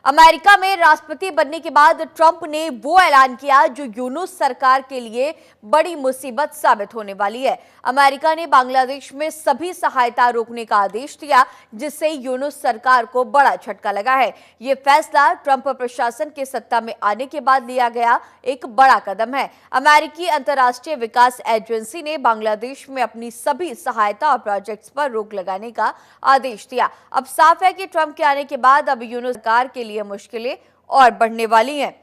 America में राष्ट्रपति बनने के बाद ट्रंप ने वो ऐलान किया जो यूनुस सरकार के लिए बड़ी मुसीबत साबित होने वाली है। अमेरिका ने बांग्लादेश में सभी सहायता रोकने का आदेश दिया, जिससे यूनुस सरकार को बड़ा झटका लगा है। ये फैसला ट्रंप प्रशासन के सत्ता में आने के बाद लिया गया एक बड़ा कदम है। अमेरिकी अंतर्राष्ट्रीय विकास एजेंसी ने बांग्लादेश में अपनी सभी सहायता और प्रोजेक्ट्स पर रोक लगाने का आदेश दिया। अब साफ है कि ट्रंप के आने के बाद अब यूनुस सरकार के लिए मुश्किलें और बढ़ने वाली हैं।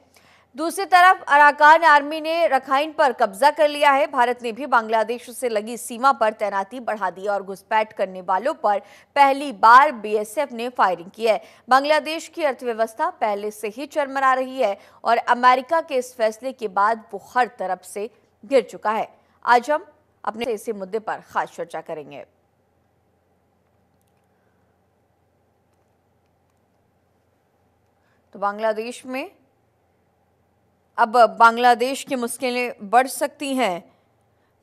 दूसरी तरफ अराकान आर्मी ने रखाइन पर कब्जा कर लिया है। भारत ने भी बांग्लादेश से लगी सीमा पर तैनाती बढ़ा दी और घुसपैठ करने वालों पर पहली बार बीएसएफ ने फायरिंग की है। बांग्लादेश की अर्थव्यवस्था पहले से ही चरमरा रही है और अमेरिका के इस फैसले के बाद वो हर तरफ से गिर चुका है। आज हम अपने इसी मुद्दे पर खास चर्चा करेंगे। तो बांग्लादेश में अब बांग्लादेश की मुश्किलें बढ़ सकती हैं।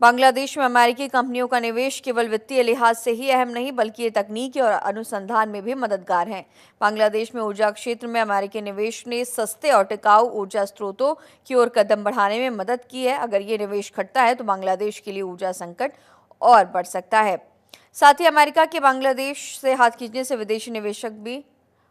बांग्लादेश में अमेरिकी कंपनियों का निवेश केवल वित्तीय लिहाज से ही अहम नहीं, बल्कि ये तकनीकी और अनुसंधान में भी मददगार है। बांग्लादेश में ऊर्जा क्षेत्र में अमेरिकी निवेश ने सस्ते और टिकाऊ ऊर्जा स्रोतों की ओर कदम बढ़ाने में मदद की है। अगर ये निवेश घटता है तो बांग्लादेश के लिए ऊर्जा संकट और बढ़ सकता है। साथ ही अमेरिका के बांग्लादेश से हाथ खींचने से विदेशी निवेशक भी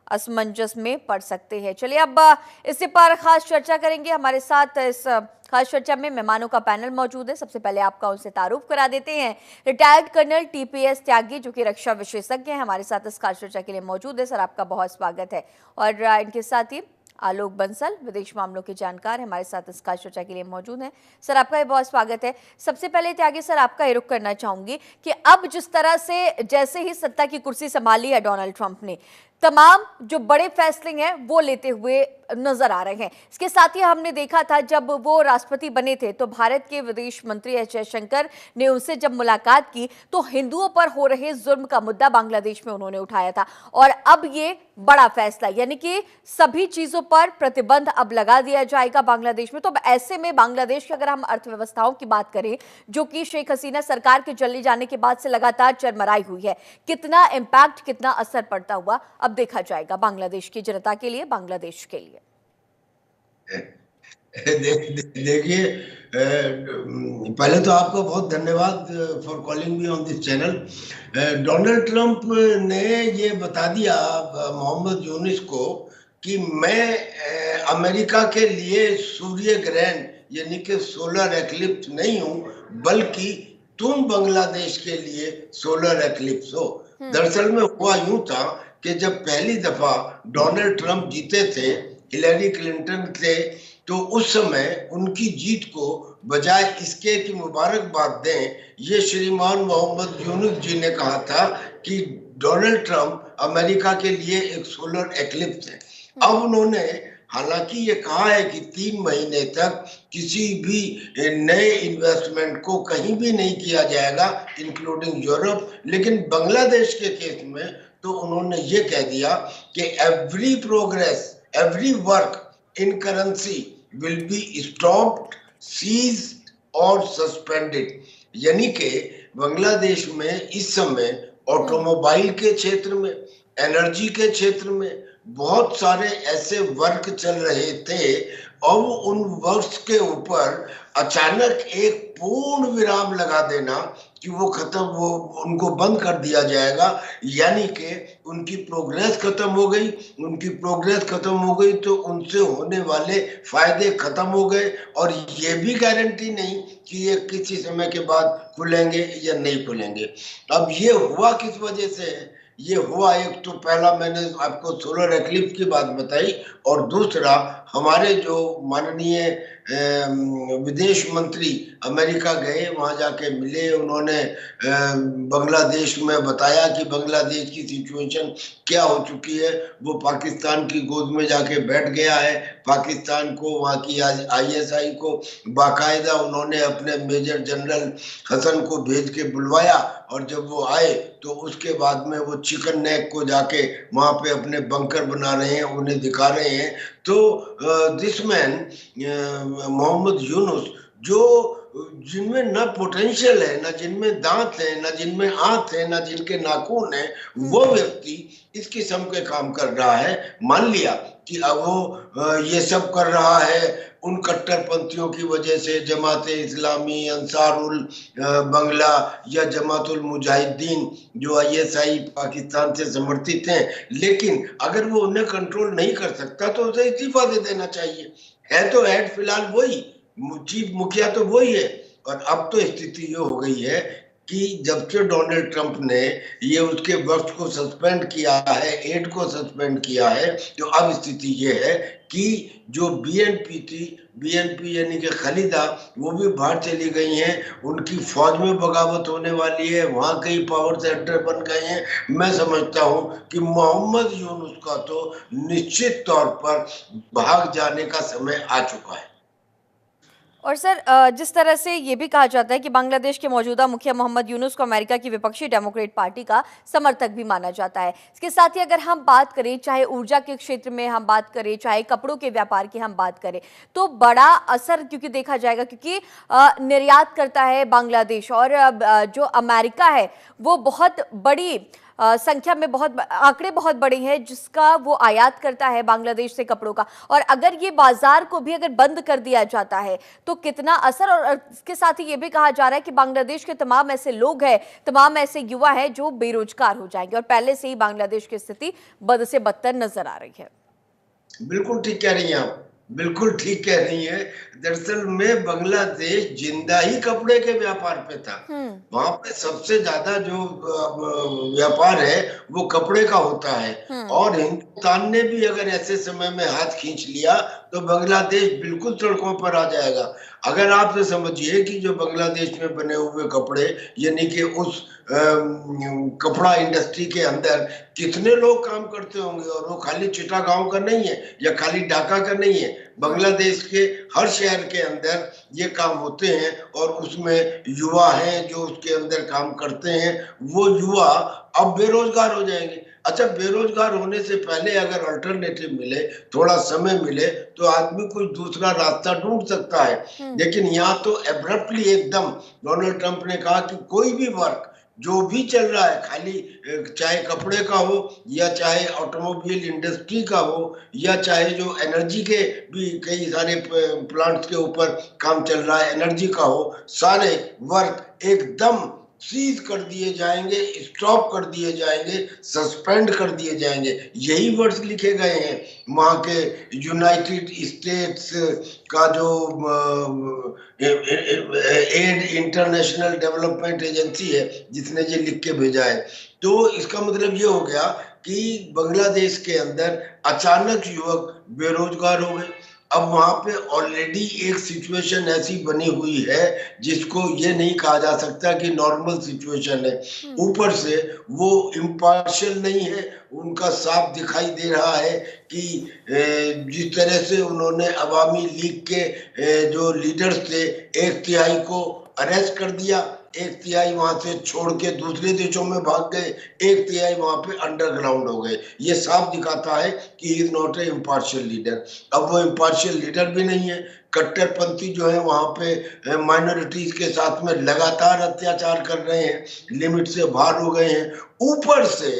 असमंजस में पड़ सकते हैं। चलिए अब इसी पर खास चर्चा करेंगे। हमारे साथ इस खास चर्चा में मेहमानों का पैनल मौजूद है। सबसे पहले आपका उनसे तारुफ करा देते हैं। रिटायर्ड कर्नल टीपीएस त्यागी, जो कि रक्षा विशेषज्ञ हैं, हमारे साथ इस खास चर्चा के लिए मौजूद है। सर, आपका बहुत स्वागत है। और इनके साथ ही आलोक बंसल, विदेश मामलों के जानकार, हमारे साथ इस खास चर्चा के लिए मौजूद हैं। सर, आपका भी बहुत स्वागत है। सबसे पहले त्यागी सर, आपका ये रुख करना चाहूंगी कि अब जिस तरह से जैसे ही सत्ता की कुर्सी संभाली है डोनाल्ड ट्रंप ने, तमाम जो बड़े फैसले हैं वो लेते हुए नजर आ रहे हैं। इसके साथ ही हमने देखा था जब वो राष्ट्रपति बने थे तो भारत के विदेश मंत्री एस जयशंकर ने उनसे जब मुलाकात की तो हिंदुओं पर हो रहे जुल्म का मुद्दा बांग्लादेश में उन्होंने उठाया था। और अब ये बड़ा फैसला, यानी कि सभी चीजों पर प्रतिबंध अब लगा दिया जाएगा बांग्लादेश में। तो अब ऐसे में बांग्लादेश की अगर हम अर्थव्यवस्थाओं की बात करें, जो कि शेख हसीना सरकार के चले जाने के बाद से लगातार चरमराई हुई है, कितना इम्पैक्ट, कितना असर पड़ता हुआ अब देखा जाएगा बांग्लादेश की जनता के लिए, बांग्लादेश के लिए। देखिए, पहले तो आपको बहुत धन्यवाद for calling me on this channel. Donald Trump ने ये बता दिया मोहम्मद यूनुस को कि मैं अमेरिका के लिए सूर्य ग्रहण यानी कि सोलर एक्लिप्स नहीं हूं, बल्कि तुम बांग्लादेश के लिए सोलर एक्लिप्स हो। दरअसल में हुआ यूं था कि जब पहली दफा डोनाल्ड ट्रंप जीते थे हिलरी क्लिंटन से, तो उस समय उनकी जीत को बजाय इसके कि मुबारकबाद दें, ये श्रीमान मोहम्मद यूनुस जी ने कहा था कि डोनाल्ड ट्रंप अमेरिका के लिए एक सोलर एक्लिप्स है। अब उन्होंने हालांकि ये कहा है कि 3 महीने तक किसी भी नए इन्वेस्टमेंट को कहीं भी नहीं किया जाएगा, इंक्लूडिंग यूरोप। लेकिन बांग्लादेश के केस में तो उन्होंने ये कह दिया कि every progress, every work in currency will be stopped, seized और सस्पेंडेड। यानी कि बांग्लादेश में इस समय ऑटोमोबाइल के क्षेत्र में, एनर्जी के क्षेत्र में बहुत सारे ऐसे वर्क चल रहे थे और उन वर्क्स के ऊपर अचानक एक पूर्ण विराम लगा देना कि वो खत्म, वो उनको बंद कर दिया जाएगा, यानी कि उनकी प्रोग्रेस खत्म हो गई। उनकी प्रोग्रेस खत्म हो गई तो उनसे होने वाले फायदे खत्म हो गए और ये भी गारंटी नहीं कि ये किसी समय के बाद खुलेंगे या नहीं खुलेंगे। अब ये हुआ किस वजह से है? ये हुआ, एक तो पहला मैंने आपको सोलर एक्लिप्स की बात बताई, और दूसरा हमारे जो माननीय विदेश मंत्री अमेरिका गए, वहां जाके मिले, उन्होंने बांग्लादेश में बताया कि बांग्लादेश की सिचुएशन क्या हो चुकी है। वो पाकिस्तान की गोद में जाके बैठ गया है। पाकिस्तान को, वहाँ की आईएसआई को बाकायदा उन्होंने अपने मेजर जनरल हसन को भेज के बुलवाया, और जब वो आए तो उसके बाद में वो चिकन नेक को जाके वहां पे अपने बंकर बना रहे हैं, उन्हें दिखा रहे हैं। तो दिस मैन मोहम्मद यूनुस, जो जिनमें ना पोटेंशियल है, ना जिनमें दांत है, ना जिनमें आंख है, ना जिनके नाखून है, वो व्यक्ति इस किस्म के काम कर रहा है। मान लिया कि अब वो ये सब कर रहा है उन कट्टरपंथियों की वजह से, जमात इस्लामी, अंसारुल बंगला या जमातुल मुजाहिदीन जो ISI पाकिस्तान से समर्थित हैं, लेकिन अगर वो उन्हें कंट्रोल नहीं कर सकता तो उसे इस्तीफा दे देना चाहिए। है तो हेड फिलहाल वही, चीफ मुखिया तो वही है। और अब तो स्थिति ये हो गई है कि जब से डोनाल्ड ट्रंप ने ये उसके वक्त को सस्पेंड किया है, एड को सस्पेंड किया है, तो अब स्थिति ये है कि जो BNP थी, BNP यानी कि खलीदा, वो भी बाहर चली गई हैं, उनकी फौज में बगावत होने वाली है, वहां कई पावर सेंटर बन गए हैं। मैं समझता हूं कि मोहम्मद यूनुस का तो निश्चित तौर पर भाग जाने का समय आ चुका है। और सर, जिस तरह से ये भी कहा जाता है कि बांग्लादेश के मौजूदा मुखिया मोहम्मद यूनुस को अमेरिका की विपक्षी डेमोक्रेट पार्टी का समर्थक भी माना जाता है। इसके साथ ही अगर हम बात करें, चाहे ऊर्जा के क्षेत्र में हम बात करें, चाहे कपड़ों के व्यापार की हम बात करें, तो बड़ा असर क्योंकि देखा जाएगा, क्योंकि निर्यात करता है बांग्लादेश, और जो अमेरिका है वो बहुत बड़ी संख्या में, बहुत आंकड़े बहुत बड़े हैं जिसका वो आयात करता है बांग्लादेश से कपड़ों का। और अगर ये बाजार को भी अगर बंद कर दिया जाता है तो कितना असर। और इसके साथ ही ये भी कहा जा रहा है कि बांग्लादेश के तमाम ऐसे लोग हैं, तमाम ऐसे युवा हैं जो बेरोजगार हो जाएंगे, और पहले से ही बांग्लादेश की स्थिति बद से बदतर नजर आ रही है। बिल्कुल ठीक कह रही हैं आप, बिल्कुल ठीक कह रही हैं। दरअसल में बांग्लादेश जिंदा ही कपड़े के व्यापार पे था। वहां पे सबसे ज्यादा जो व्यापार है वो कपड़े का होता है। और हिंदुस्तान ने भी अगर ऐसे समय में हाथ खींच लिया तो बांग्लादेश बिल्कुल सड़कों पर आ जाएगा। अगर आप समझिए कि जो बांग्लादेश में बने हुए कपड़े, यानी कि उस कपड़ा इंडस्ट्री के अंदर कितने लोग काम करते होंगे, और वो खाली चिटागांव का नहीं है या खाली ढाका का नहीं है, बांग्लादेश के हर शहर के अंदर ये काम होते हैं। और उसमें युवा हैं जो उसके अंदर काम करते हैं, वो युवा अब बेरोजगार हो जाएंगे। अच्छा, बेरोजगार होने से पहले अगर अल्टरनेटिव मिले, थोड़ा समय मिले, तो आदमी कोई दूसरा रास्ता ढूंढ सकता है। लेकिन यहाँ तो एब्रप्टली एकदम डोनाल्ड ट्रंप ने कहा कि कोई भी वर्क जो भी चल रहा है, खाली चाहे कपड़े का हो या चाहे ऑटोमोबाइल इंडस्ट्री का हो या चाहे जो एनर्जी के भी कई सारे प्लांट्स के ऊपर काम चल रहा है, एनर्जी का हो, सारे वर्क एकदम सीज कर दिए जाएंगे, स्टॉप कर दिए जाएंगे, सस्पेंड कर दिए जाएंगे। यही वर्ड्स लिखे गए हैं वहां के यूनाइटेड स्टेट्स का जो एड इंटरनेशनल डेवलपमेंट एजेंसी है, जिसने ये लिख के भेजा है। तो इसका मतलब ये हो गया कि बांग्लादेश के अंदर अचानक युवक बेरोजगार हो गए। अब वहां पे ऑलरेडी एक सिचुएशन ऐसी बनी हुई है जिसको ये नहीं कहा जा सकता कि नॉर्मल सिचुएशन है। ऊपर से वो इम्पार्शियल नहीं है, उनका साफ दिखाई दे रहा है कि जिस तरह से उन्होंने अवामी लीग के जो लीडर्स थे, 1/3 को अरेस्ट कर दिया, 1/3 वहां से छोड़ के दूसरे देशों में भाग गए, 1/3 वहां पे अंडरग्राउंड हो गए। ये साफ दिखाता है कि he is not a impartial leader. अब वो इम्पार्शियल लीडर भी नहीं है। कट्टरपंथी जो है वहां पे माइनॉरिटीज के साथ में लगातार अत्याचार कर रहे हैं, लिमिट से बाहर हो गए हैं। ऊपर से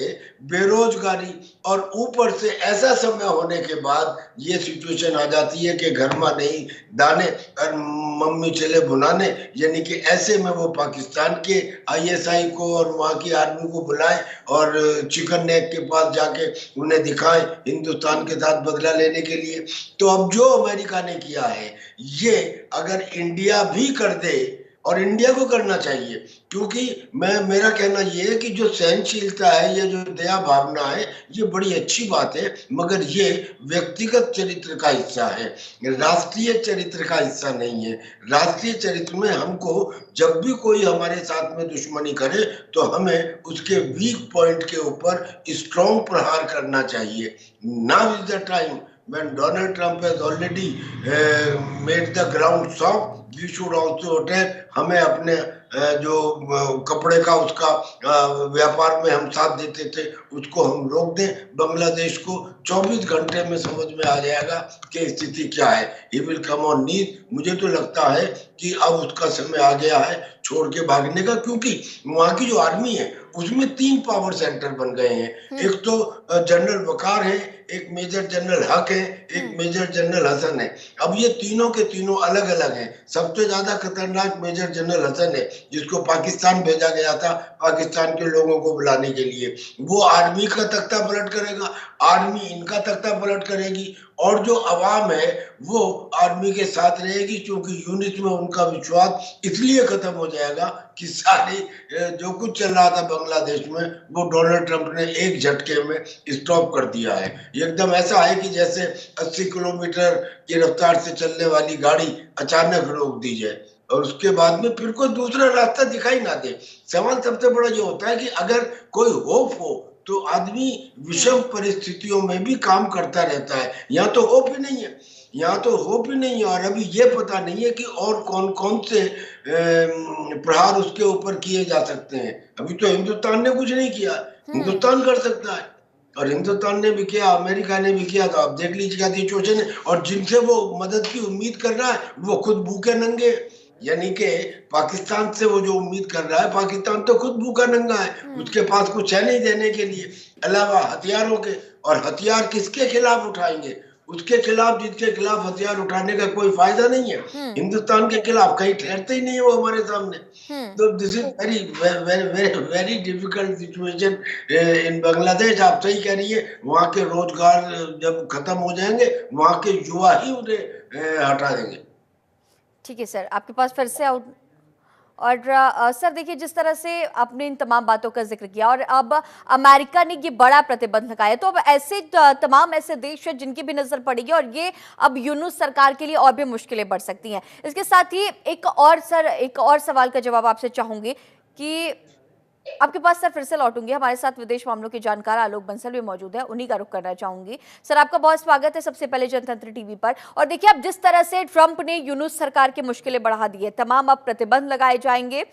बेरोजगारी, और ऊपर से ऐसा समय होने के बाद ये सिचुएशन आ जाती है कि घर में नहीं दाने और मम्मी चले बुनाने, यानी कि ऐसे में वो पाकिस्तान के ISI को और वहां की आर्मी को बुलाएं और चिकन नेक के पास जाके उन्हें दिखाएं हिंदुस्तान के साथ बदला लेने के लिए। तो अब जो अमेरिका ने किया है, ये अगर इंडिया भी कर दे, और इंडिया को करना चाहिए, क्योंकि मेरा कहना यह है कि जो सहनशीलता है, ये जो दया भावना है, ये बड़ी अच्छी बात है, मगर ये व्यक्तिगत चरित्र का हिस्सा है, राष्ट्रीय चरित्र का हिस्सा नहीं है। राष्ट्रीय चरित्र में हमको जब भी कोई हमारे साथ में दुश्मनी करे तो हमें उसके वीक पॉइंट के ऊपर स्ट्रॉन्ग प्रहार करना चाहिए। Now is the time when Donald Trump has already made the ground soft, we should also attack। हमें अपने जो कपड़े का उसका व्यापार में हम साथ देते थे उसको हम रोक दें। बांग्लादेश को 24 घंटे में समझ में आ जाएगा कि स्थिति क्या है। He will come on need. मुझे तो लगता है कि अब उसका समय आ गया है छोड़ के भागने का, क्योंकि वहां की जो आर्मी है उसमें 3 पावर सेंटर बन गए हैं। एक तो जनरल वकार है, एक मेजर जनरल हक है, एक मेजर जनरल हसन है। अब ये तीनों के तीनों अलग अलग हैं। सबसे ज्यादा खतरनाक मेजर जनरल हसन है, जिसको पाकिस्तान भेजा गया था पाकिस्तान के लोगों को बुलाने के लिए। वो आर्मी का तख्ता पलट करेगा, आर्मी इनका तख्ता पलट करेगी, और जो अवाम है वो आर्मी के साथ रहेगी, क्योंकि यूनिट में उनका विश्वास इसलिए खत्म हो जाएगा कि सारी जो कुछ चल रहा था बांग्लादेश में वो डोनाल्ड ट्रंप ने एक झटके में स्टॉप कर दिया है। एकदम ऐसा है कि जैसे 80 किलोमीटर की रफ्तार से चलने वाली गाड़ी अचानक रोक दी जाए और उसके बाद में फिर कोई दूसरा रास्ता दिखाई ना दे। सवाल सबसे बड़ा ये होता है कि अगर कोई होप हो तो आदमी विषम परिस्थितियों में भी काम करता रहता है। यहाँ तो होप ही नहीं है, यहाँ तो होप ही नहीं है। और अभी ये पता नहीं है कि और कौन कौन से प्रहार उसके ऊपर किए जा सकते हैं। अभी तो हिंदुस्तान ने कुछ नहीं किया, हिंदुस्तान कर सकता है, और हिंदुस्तान ने भी किया, अमेरिका ने भी किया। तो आप देख लीजिए क्या सिचुएशन है। और जिनसे वो मदद की उम्मीद कर रहा है वो खुद भूखे नंगे, यानी कि पाकिस्तान से वो जो उम्मीद कर रहा है, पाकिस्तान तो खुद भूखा नंगा है, उसके पास कुछ है नहीं देने के लिए अलावा हथियारों के। और हथियार किसके खिलाफ उठाएंगे? उसके खिलाफ जिसके खिलाफ हथियार उठाने का कोई फायदा नहीं है। हिंदुस्तान के खिलाफ कहीं ठहरते ही नहीं है वो हमारे सामने। तो this is very very very difficult situation in Bangladesh. आप सही कह रही है, वहां के रोजगार जब खत्म हो जाएंगे वहां के युवा ही उन्हें हटा देंगे। ठीक है सर, आपके पास फिर से आउट। और सर देखिए, जिस तरह से आपने इन तमाम बातों का जिक्र किया और अब अमेरिका ने ये बड़ा प्रतिबंध लगाया, तो अब ऐसे तमाम ऐसे देश हैं जिनकी भी नजर पड़ेगी और ये अब यूनुस सरकार के लिए और भी मुश्किलें बढ़ सकती हैं। इसके साथ ही एक और सवाल का जवाब आपसे चाहूंगी कि आपके पास सर फिर से लौटूंगी। हमारे साथ विदेश मामलों के जानकार आलोक बंसल भी मौजूद है, उन्हीं का रुख करना चाहूंगी। सर आपका बहुत स्वागत है सबसे पहले जनतंत्र टीवी पर। और देखिए, अब जिस तरह से ट्रंप ने यूनुस सरकार की मुश्किलें बढ़ा दी है, तमाम अब प्रतिबंध लगाए जाएंगे,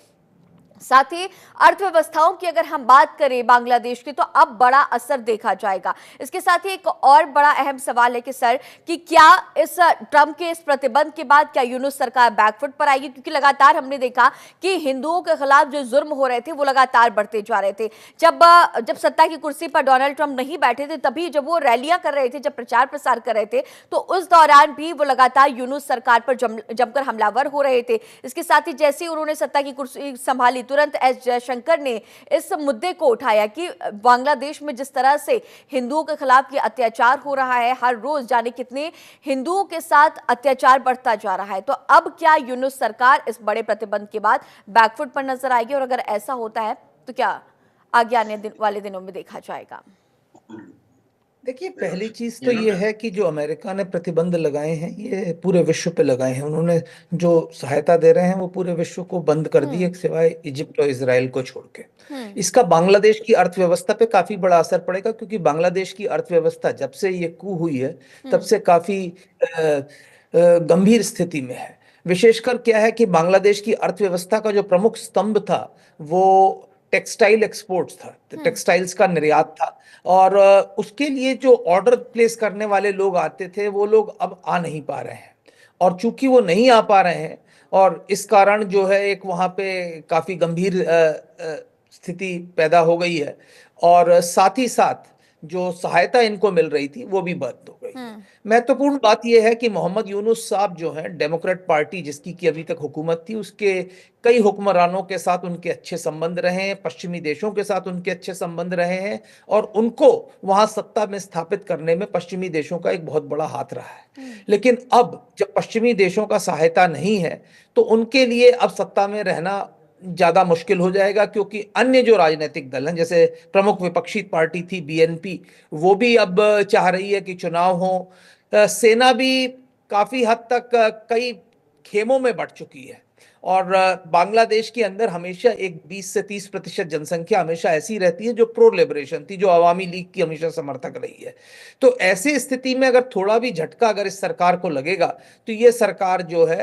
साथ ही अर्थव्यवस्थाओं की अगर हम बात करें बांग्लादेश की, तो अब बड़ा असर देखा जाएगा। इसके साथ ही एक और बड़ा अहम सवाल है कि सर कि क्या इस ट्रंप के इस प्रतिबंध के बाद क्या यूनुस सरकार बैकफुट पर आएगी? क्योंकि लगातार हमने देखा कि हिंदुओं के खिलाफ जो जुर्म हो रहे थे वो लगातार बढ़ते जा रहे थे। जब सत्ता की कुर्सी पर डोनाल्ड ट्रंप नहीं बैठे थे, तभी जब वो रैलियां कर रहे थे, जब प्रचार प्रसार कर रहे थे, तो उस दौरान भी वो लगातार यूनुस सरकार पर जमकर हमलावर हो रहे थे। इसके साथ ही जैसे ही उन्होंने सत्ता की कुर्सी संभाली, तुरंत एस जयशंकर ने इस मुद्दे को उठाया कि बांग्लादेश में जिस तरह से हिंदुओं के खिलाफ ये अत्याचार हो रहा है, हर रोज जाने कितने हिंदुओं के साथ अत्याचार बढ़ता जा रहा है, तो अब क्या यूनुस सरकार इस बड़े प्रतिबंध के बाद बैकफुट पर नजर आएगी? और अगर ऐसा होता है तो क्या आगे आने वाले दिनों में देखा जाएगा? देखिए, पहली चीज तो ये है कि जो अमेरिका ने प्रतिबंध लगाए हैं ये पूरे विश्व पे लगाए हैं। उन्होंने जो सहायता दे रहे हैं वो पूरे विश्व को बंद कर दी है, सिवाय इजिप्ट और इजराइल को छोड़ के। इसका बांग्लादेश की अर्थव्यवस्था पे काफी बड़ा असर पड़ेगा, क्योंकि बांग्लादेश की अर्थव्यवस्था जब से ये कू हुई है तब से काफी गंभीर स्थिति में है। विशेषकर क्या है कि बांग्लादेश की अर्थव्यवस्था का जो प्रमुख स्तंभ था वो टेक्सटाइल एक्सपोर्ट्स था, टेक्सटाइल्स का निर्यात था। और उसके लिए जो ऑर्डर प्लेस करने वाले लोग आते थे वो लोग अब आ नहीं पा रहे हैं। और चूंकि वो नहीं आ पा रहे हैं और इस कारण जो है एक वहां पे काफी गंभीर स्थिति पैदा हो गई है। और साथ ही साथ जो सहायता इनको मिल रही थी वो भी बंद हो गई है। महत्वपूर्ण बात यह है कि मोहम्मद यूनुस साहब जो हैं, डेमोक्रेट पार्टी जिसकी की अभी तक हुकूमत थी, उसके कई हुक्मरानों के साथ उनके अच्छे संबंध रहे हैं, पश्चिमी देशों के साथ उनके अच्छे संबंध रहे हैं, और उनको वहां सत्ता में स्थापित करने में पश्चिमी देशों का एक बहुत बड़ा हाथ रहा है। लेकिन अब जब पश्चिमी देशों का सहायता नहीं है तो उनके लिए अब सत्ता में रहना ज्यादा मुश्किल हो जाएगा, क्योंकि अन्य जो राजनीतिक दल हैं, जैसे प्रमुख विपक्षी पार्टी थी बीएनपी, वो भी अब चाह रही है कि चुनाव हो। सेना भी काफी हद तक कई खेमों में बढ़ चुकी है। और बांग्लादेश के अंदर हमेशा एक 20 से 30% जनसंख्या हमेशा ऐसी रहती है जो प्रो लिबरेशन थी, जो अवामी लीग की हमेशा समर्थक रही है। तो ऐसी स्थिति में अगर थोड़ा भी झटका अगर इस सरकार को लगेगा तो ये सरकार जो है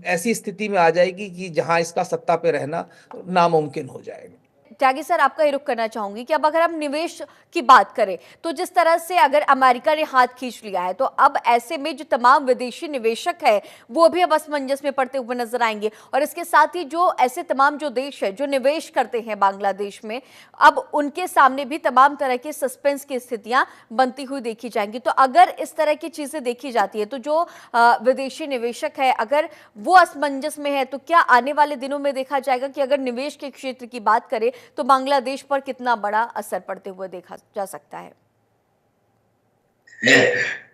ऐसी स्थिति में आ जाएगी कि जहां इसका सत्ता पे रहना नामुमकिन हो जाएगा। त्यागी सर, आपका ही रुख करना चाहूंगी कि अब अगर हम निवेश की बात करें तो जिस तरह से अगर अमेरिका ने हाथ खींच लिया है तो अब ऐसे में जो तमाम विदेशी निवेशक है वो भी अब असमंजस में पड़ते हुए नजर आएंगे, और इसके साथ ही जो ऐसे तमाम जो देश है जो निवेश करते हैं बांग्लादेश में, अब उनके सामने भी तमाम तरह के सस्पेंस की स्थितियां बनती हुई देखी जाएंगी। तो अगर इस तरह की चीजें देखी जाती है तो जो विदेशी निवेशक है अगर वो असमंजस में है तो क्या आने वाले दिनों में देखा जाएगा कि अगर निवेश के क्षेत्र की बात करें तो बांग्लादेश पर कितना बड़ा असर पड़ते हुए देखा जा सकता है?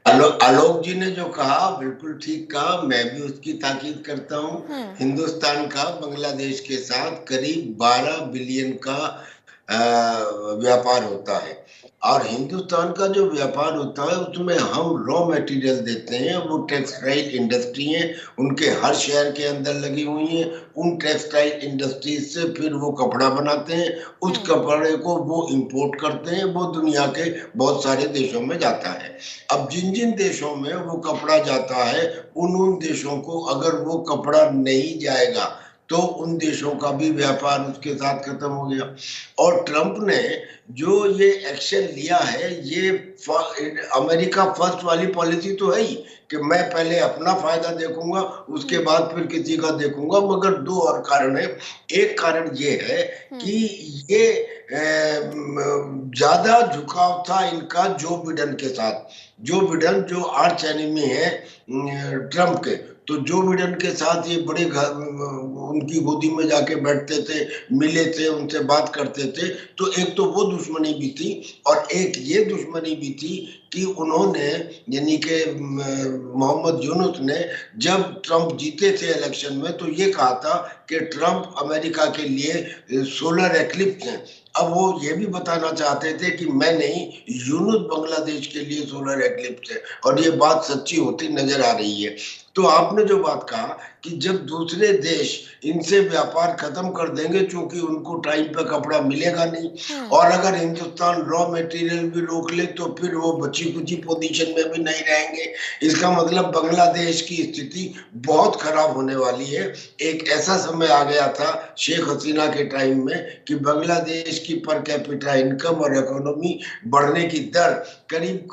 आलोक जी ने जो कहा बिल्कुल ठीक कहा, मैं भी उसकी ताकीद करता हूं। हिंदुस्तान का बांग्लादेश के साथ करीब 12 बिलियन का व्यापार होता है, और हिंदुस्तान का जो व्यापार होता है उसमें हम रॉ मटेरियल देते हैं। वो टेक्सटाइल इंडस्ट्री है, उनके हर शहर के अंदर लगी हुई है। उन टेक्सटाइल इंडस्ट्रीज से फिर वो कपड़ा बनाते हैं, उस कपड़े को वो इंपोर्ट करते हैं, वो दुनिया के बहुत सारे देशों में जाता है। अब जिन जिन देशों में वो कपड़ा जाता है उन देशों को अगर वो कपड़ा नहीं जाएगा तो उन देशों का भी व्यापार उसके साथ खत्म हो गया। और ट्रंप ने जो ये एक्शन लिया है, ये अमेरिका फर्स्ट वाली पॉलिसी तो है ही कि मैं पहले अपना फायदा देखूंगा उसके बाद फिर किसी का देखूंगा, मगर दो और कारण है। एक कारण ये है कि ये ज्यादा झुकाव था इनका जो बिडेन के साथ। जो बिडेन जो आर्च एनिमी है ट्रंप के, तो जो बिडेन के साथ ये बड़े उनकी गोदी में जाके बैठते थे, मिले थे, उनसे बात करते थे। तो एक तो वो दुश्मनी भी थी, और एक ये दुश्मनी भी थी कि उन्होंने यानी कि मोहम्मद यूनुस ने जब ट्रंप जीते थे इलेक्शन में तो ये कहा था कि ट्रंप अमेरिका के लिए सोलर एक्लिप्स हैं। अब वो ये भी बताना चाहते थे कि मैं नहीं, यूनुस बांग्लादेश के लिए सोलर एक्लिप्स है, और ये बात सच्ची होती नजर आ रही है। तो आपने जो बात कहा कि जब दूसरे देश इनसे व्यापार खत्म कर देंगे क्योंकि उनको टाइम पे कपड़ा मिलेगा नहीं, और अगर हिंदुस्तान रॉ मटेरियल भी रोक ले तो फिर वो बची कुची पोजीशन में भी नहीं रहेंगे। इसका मतलब बांग्लादेश की स्थिति बहुत खराब होने वाली है। एक ऐसा समय आ गया था शेख हसीना के टाइम में कि बांग्लादेश की पर कैपिटा इनकम और इकोनॉमी बढ़ने की दर करीब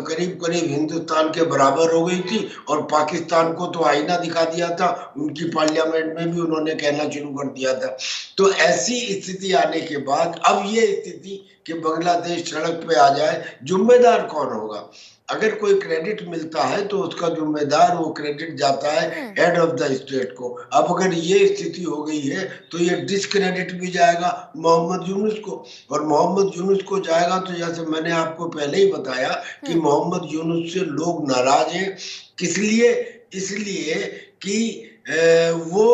करीब हिंदुस्तान के बराबर हो गई थी, और पाकिस्तान को तो आईना दिखा दिया था। उनकी पार्लियामेंट में भी उन्होंने कहना शुरू कर दिया था। तो ऐसी स्थिति आने के बाद अब ये स्थिति कि बांग्लादेश सड़क पे आ जाए, जिम्मेदार कौन होगा? अगर कोई क्रेडिट मिलता है तो उसका जिम्मेदार वो क्रेडिट जाता है हेड ऑफ द स्टेट को। अब अगर ये स्थिति हो गई है तो ये डिस्क्रेडिट भी जाएगा मोहम्मद यूनुस को, और मोहम्मद यूनुस को जाएगा तो जैसे मैंने आपको पहले ही बताया कि मोहम्मद यूनुस से लोग नाराज हैं। किस लिए? इसलिए कि वो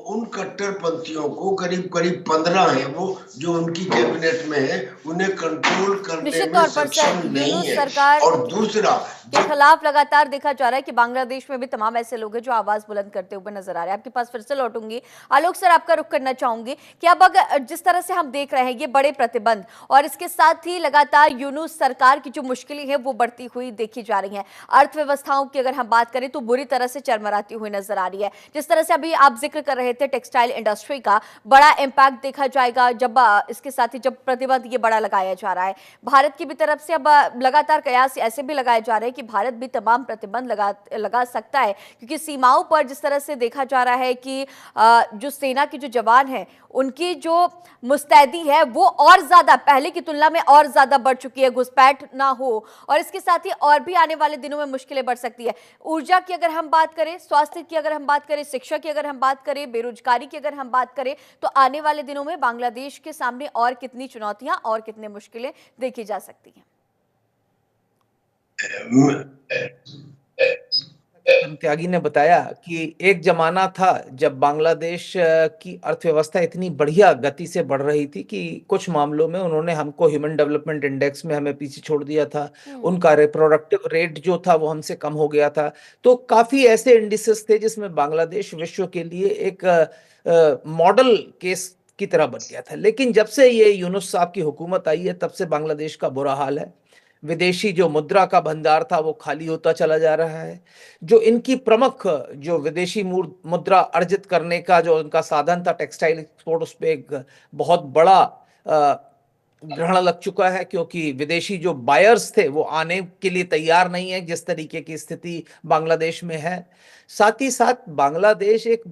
उन कट्टरपंथियों को करीब 15 हैं वो जो उनकी कैबिनेट में है, उन्हें कंट्रोल करने निश्चित में तौर पर सक्षम सर, नहीं यूनुस है। सरकार और दूसरा के खिलाफ लगातार देखा जा रहा है कि बांग्लादेश में भी तमाम ऐसे लोग हैं जो आवाज बुलंद करते हुए नजर आ रहे हैं। आपके पास फिर से लौटूंगी। आलोक सर, आपका रुख करना चाहूंगी कि अब अगर जिस तरह से हम देख रहे हैं ये बड़े प्रतिबंध और इसके साथ ही लगातार यूनुस सरकार की जो मुश्किलें हैं वो बढ़ती हुई देखी जा रही हैं, अर्थव्यवस्थाओं की अगर हम बात करें तो बुरी तरह से चरमराती हुई नजर आ रही है। जिस तरह से अभी आप जिक्र कर रहे थे टेक्सटाइल इंडस्ट्री का बड़ा इम्पैक्ट देखा जाएगा जब इसके साथ ही जब प्रतिबंध ये बड़ा लगाया जा रहा है। भारत की भी तरफ से अब लगातार कयास ऐसे भी लगाए जा रहे हैं कि भारत भी तमाम प्रतिबंध लगा सकता है, क्योंकि सीमाओं पर जिस तरह से देखा जा रहा है कि जो सेना के जो जवान हैं उनकी जो मुस्तैदी है वो और ज्यादा पहले की तुलना में और ज्यादा बढ़ चुकी है, घुसपैठ ना हो, और इसके साथ ही और भी आने वाले दिनों में मुश्किलें बढ़ सकती है। ऊर्जा की अगर हम बात करें, स्वास्थ्य की अगर हम बात करें, शिक्षा की अगर हम बात करें, बेरोजगारी की अगर हम बात करें, तो आने वाले दिनों में बांग्लादेश के सामने और कितनी चुनौतियां और कितनी मुश्किलें देखी जा सकती हैं। त्यागी ने बताया कि एक जमाना था जब बांग्लादेश की अर्थव्यवस्था इतनी बढ़िया गति से बढ़ रही थी कि कुछ मामलों में उन्होंने हमको ह्यूमन डेवलपमेंट इंडेक्स में हमें पीछे छोड़ दिया था। उनका रिप्रोडक्टिव रेट जो था वो हमसे कम हो गया था। तो काफी ऐसे इंडिसेस थे जिसमें बांग्लादेश विश्व के लिए एक मॉडल केस की तरह बन गया था। लेकिन जब से ये यूनुस साहब की हुकूमत आई है तब से बांग्लादेश का बुरा हाल है। विदेशी जो मुद्रा का भंडार था वो खाली होता चला जा रहा है। जो इनकी प्रमुख जो विदेशी मुद्रा अर्जित करने का जो उनका साधन था टेक्सटाइल एक्सपोर्ट, उस पे एक बहुत बड़ा ग्रहण लग चुका है, क्योंकि विदेशी जो बायर्स थे वो आने के लिए तैयार नहीं है जिस तरीके की स्थिति बांग्लादेश में है। साथ ही साथ बांग्लादेश एक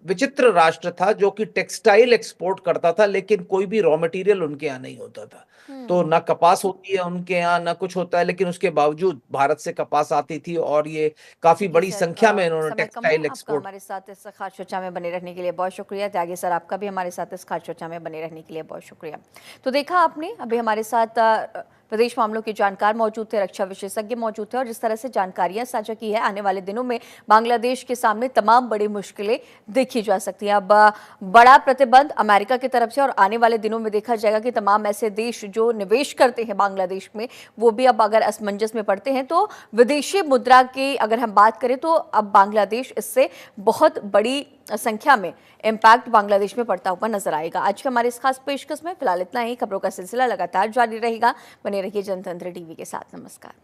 विचित्र राष्ट्र था जो कि टेक्सटाइल एक्सपोर्ट करता था, लेकिन कोई भी रॉ मटेरियल उनके यहाँ नहीं होता था। तो ना कपास होती है उनके यहाँ, ना कुछ होता है, लेकिन उसके बावजूद भारत से कपास आती थी और ये काफी जी बड़ी सर, संख्या में इन्होंने समय कम है। टेक्सटाइल आपका एक्सपोर्ट। हमारे साथ इस खास चर्चा में बने रहने के लिए बहुत शुक्रिया। त्यागी सर, आपका भी हमारे साथ इस खास चर्चा में बने रहने के लिए बहुत शुक्रिया। तो देखा आपने, अभी हमारे साथ प्रदेश मामलों के जानकार मौजूद थे, रक्षा विशेषज्ञ मौजूद थे, और जिस तरह से जानकारियां साझा की है, आने वाले दिनों में बांग्लादेश के सामने तमाम बड़ी मुश्किलें देखी जा सकती हैं। अब बड़ा प्रतिबंध अमेरिका की तरफ से, और आने वाले दिनों में देखा जाएगा कि तमाम ऐसे देश जो निवेश करते हैं बांग्लादेश में, वो भी अब अगर असमंजस में पड़ते हैं तो विदेशी मुद्रा की अगर हम बात करें तो अब बांग्लादेश इससे बहुत बड़ी संख्या में इम्पैक्ट बांग्लादेश में पड़ता हुआ नजर आएगा। आज के हमारे इस खास पेशकश में फिलहाल इतना ही। खबरों का सिलसिला लगातार जारी रहेगा। बने रहिए जनतंत्र टीवी के साथ। नमस्कार।